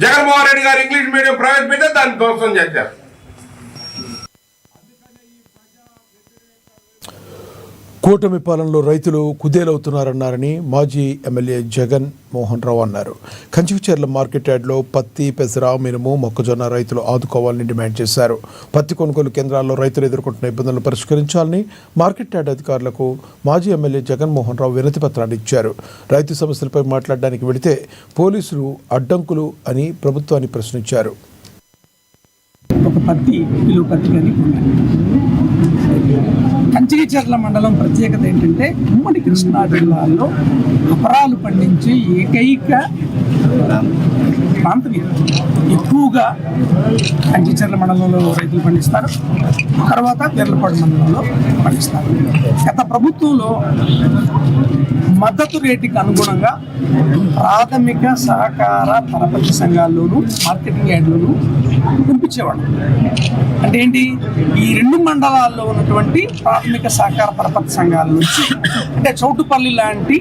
జగన్మోహన్ రెడ్డి గారు English medium ప్రవేశపెడితే దాన్ని ధ్వంసం చేశారు. కూటమి పాలనలో రైతులు కుదేలవుతున్నారన్నారని మాజీ ఎమ్మెల్యే జగన్ మోహన్ రావు అన్నారు. కంచికచర్ల మార్కెట్ యార్డ్లో పత్తి, పెసర, మినుము, మొక్కజొన్న రైతులు ఆదుకోవాలని డిమాండ్ చేశారు. పత్తి కొనుగోలు కేంద్రాల్లో రైతులు ఎదుర్కొంటున్న ఇబ్బందులను పరిష్కరించాలని మార్కెట్ యార్డ్ అధికారులకు మాజీ ఎమ్మెల్యే జగన్ మోహన్ రావు వినతి పత్రాన్ని ఇచ్చారు. రైతు సమస్యలపై మాట్లాడడానికి వెళితే పోలీసులు అడ్డంకులు అని ప్రభుత్వాన్ని ప్రశ్నించారు. కంచికచర్ల మండలం ప్రత్యేకత ఏంటంటే ఉమ్మడి కృష్ణా జిల్లాలో అపరాలు పండించి ఏకైక ప్రాంతం ఎక్కువగా కంచికచర్ల మండలంలో రైతులు పండిస్తారు. తర్వాత వెర్లపాడు మండలంలో పండిస్తారు. గత ప్రభుత్వంలో మద్దతు రేటుకి అనుగుణంగా ప్రాథమిక సహకార పరపతి సంఘాల్లోనూ మార్కెటింగ్ యార్డ్లోనూ పంపించేవాడు. అంటే ఏంటి, ఈ రెండు మండలాల్లో ఉన్నటువంటి ప్రాథమిక సహకార పరపతి సంఘాల నుంచి, అంటే చౌటుపల్లి లాంటి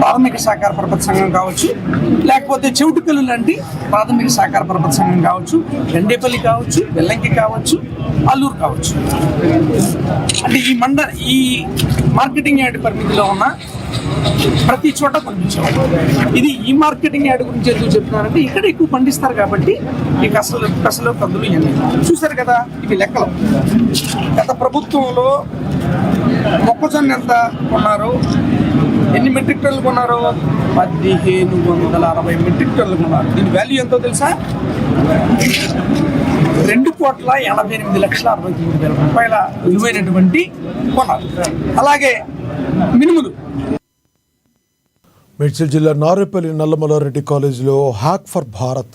ప్రాథమిక సహకార పరపతి సంఘం కావచ్చు, లేకపోతే చెవిటిపల్లి లాంటి ప్రాథమిక సహకార పరపతి సంఘం కావచ్చు, గండేపల్లి కావచ్చు, వెల్లంకి కావచ్చు, అల్లూరు కావచ్చు, అంటే ఈ మార్కెటింగ్ యార్డ్ పరిమితిలో ఉన్న ప్రతి చోట పండించేవాడు. ఇది ఈ మార్కెటింగ్ యార్డ్ గురించి ఎందుకు చెప్తున్నారంటే ఇక్కడ ఎక్కువ పండిస్తారు కాబట్టి ఈ కసలు కందులు ఇవన్నీ చూశారు కదా. ఇవి లెక్కలు. గత ప్రభుత్వంలో మొక్కజొన్న ఎంత కొన్నారు, ఎన్ని మెట్రిక్ టన్నులు కొన్నారు? 1760 మెట్రిక్ టన్నులు కొన్నారు. దీని వాల్యూ ఎంతో తెలుసా? 2,88,69,000 రూపాయల విలువైనటువంటి కొన్నారు. అలాగే మినుములు. మేడ్చల్ జిల్లా నారేపల్లి నల్లమల్లారెడ్డి కాలేజీలో హ్యాక్ ఫర్ భారత్